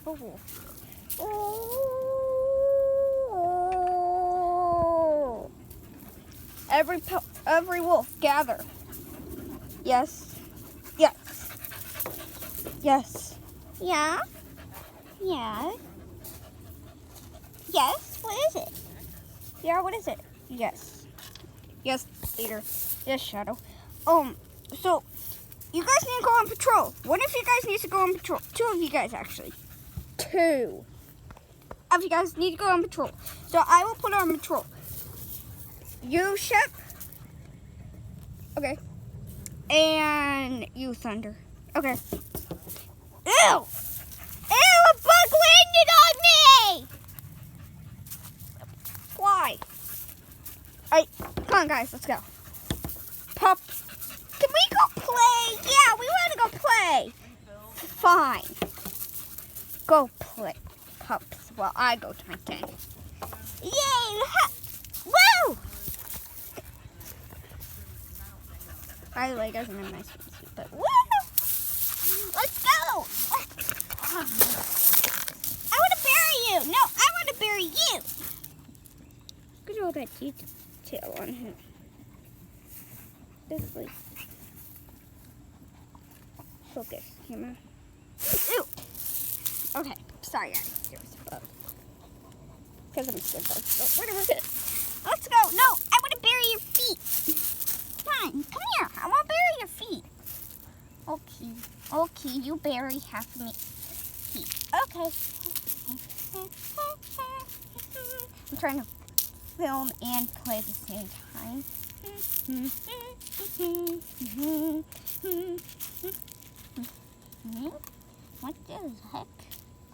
wolf, a wolf. Every wolf, gather. Yes. Yes. Yes. Yeah. Yeah. Yes. What is it? Yeah. What is it? Yes. Yes, leader. Yes, Shadow. So you guys need to go on patrol. One of you guys needs to go on patrol. Two of you guys, actually. Two of you guys need to go on patrol. So I will put on patrol. You, Shep. Okay. And you, Thunder. Okay. Ew! Ew, a bug landed on me! Why? Alright, come on guys, let's go. Pup. Can we go play? Yeah, we want to go play. Fine. Go play, pups, while I go to my tent. Yay! Woo! By the way, it doesn't have my swimsuit, but woo! Let's go! I want to bury you! No, I want to bury you! Look at all that detail on him. This way. Focus, camera. Ew! Okay, sorry guys. Here's a bug. Because I'm scared bugs, but whatever. Let's go! No, I want to bury your feet! Come here. I want to bury your feet. Okay. Okay, you bury half of me feet. Okay. I'm trying to film and play at the same time. What the heck?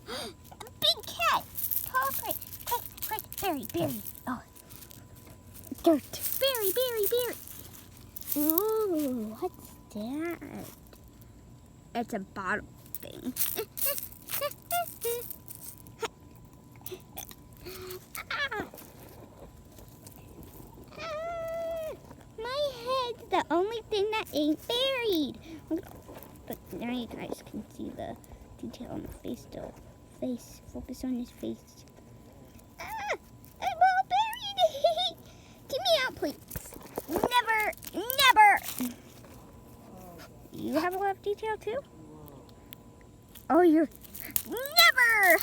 A big cat. Oh, quick. Bury. Oh. Dirt. Bury. Ooh, what's that? It's a bottle thing. My head's the only thing that ain't buried. But now you guys can see the detail on the face still. Focus on his face. I'm all buried. Get me out, please. Never. You have a lot of detail too? Oh, you're never.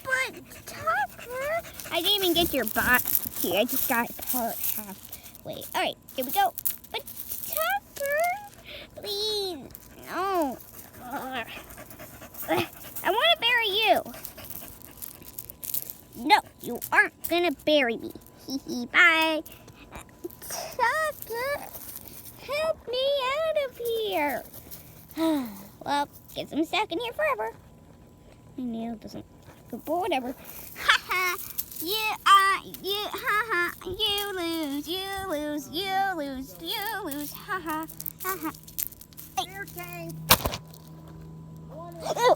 But Tucker, I didn't even get your bot here. I just got part halfway. All right, here we go. But Tucker, please, no. I want to bury you. No, you aren't gonna bury me. Bye. Tucker, help me out of here. Well, guess I'm stuck in here forever. My nail doesn't go, but whatever. You lose. Hey. Bear tank. Ew.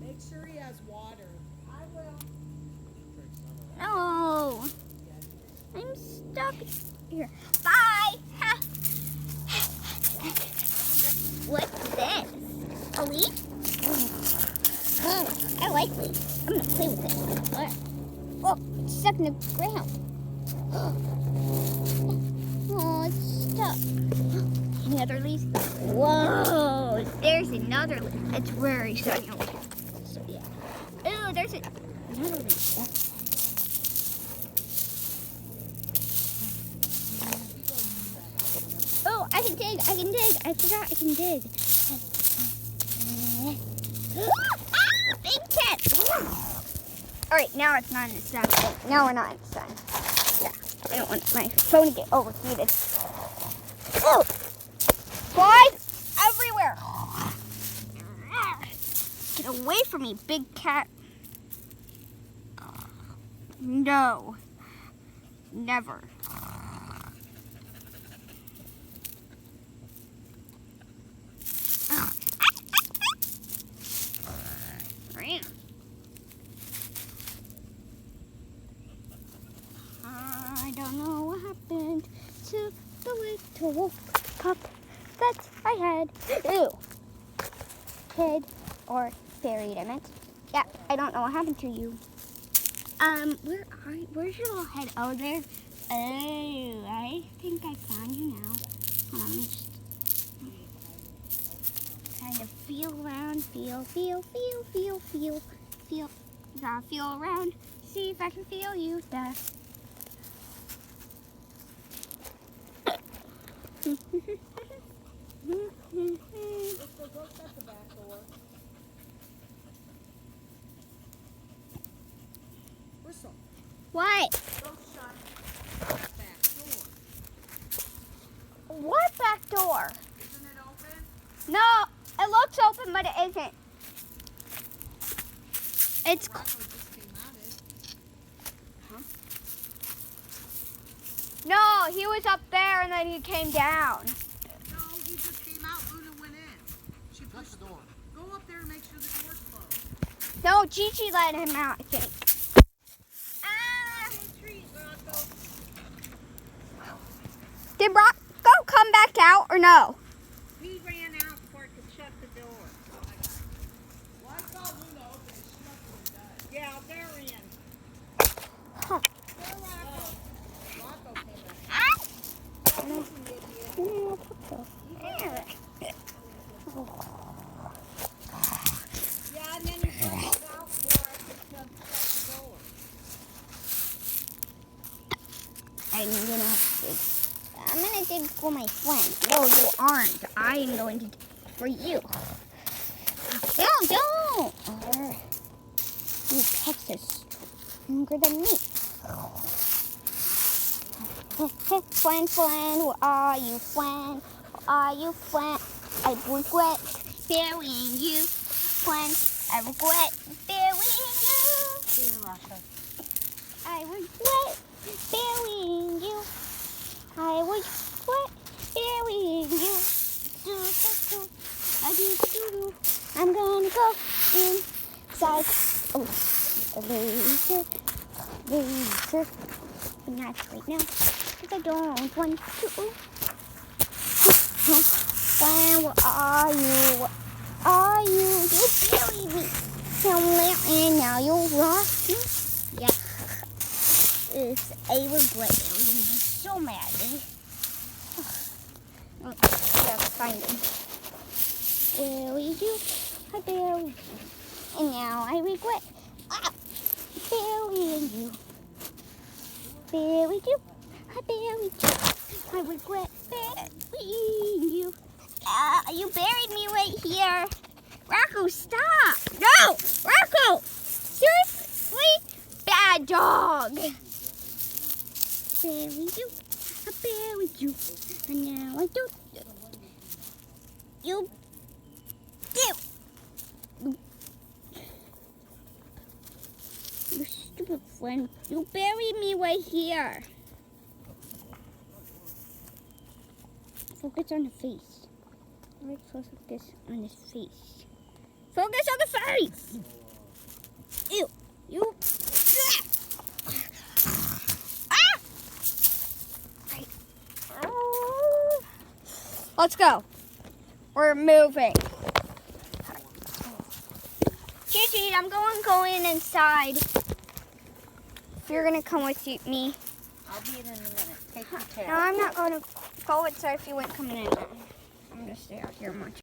Make sure he has water. I will. No. I'm stuck here. Bye. What's this? A leaf? I like leaves. I'm gonna play with it. Oh, it's stuck in the ground. Oh, it's stuck. Any other leaves? Whoa, there's another leaf. It's very shiny. So yeah. Oh, there's another leaf. Oh, I can dig. I forgot I can dig. Big cat. All right, now it's not in the sun. Now we're not in the sun. Yeah, I don't want my phone to get overheated. Oh, flies everywhere. Get away from me, big cat. No, never. I don't know what happened to to the little cup that I had. Ew. Hid or buried, I meant. Yeah, I don't know what happened to you. Where's your little head? Oh, there. Oh, I think I found you now. Hold on, let me just kind of feel around. Feel. Gotta feel around. See if I can feel you. There. Let's go shut the back door. Whistle. What? Go shut the back door. What back door? Isn't it open? No, it looks open, but it isn't. It's Rocco just came out it. no, he was up there and then he came down. No, he just came out. Luna went in. She pushed the door. Go up there and make sure the door's closed. No, Gigi let him out, I think. Treat, Rocco. Did Rocco come back out or no? He ran out before it could shut the door. Well, I saw Luna open it. She must have done. Yeah, they're in. Huh. There, Rocco. Rocco came back. Yeah, and then you pull it out for it to shut the door. I'm gonna dig for my friend. No, you aren't. I am going to dig for you. No, don't. You pets are stronger than me. Friend, where are you, friend? Where are you, friend? I regret burying you. Friend, I regret burying you. See you, Rocco. I regret burying you. I regret burying you. Do. I'm gonna go inside. Oh, later. But not right now, because I don't want to. When, where are you? Where are you? You buried me somewhere and now you lost me. Yeah. It's a regret. It was gonna be so mad. Gotta find him. Buried you. I buried you. And now I regret burying you. Buried you. I buried you. I regret burying you. You buried me right here. Rocco, stop. No! Rocco! Seriously? Bad dog. Buried you. I buried you. And now I don't. You. You stupid friend. You buried me right here. Focus on the face. Right, focus on his face. Focus on the face! Ew. You. Ah! Right. Let's go. We're moving. Gigi, I'm going inside. If you're gonna come with me. I'll be in a minute. Take your No, tail. I'm not gonna go inside if you ain't coming in. I'm gonna stay out here much.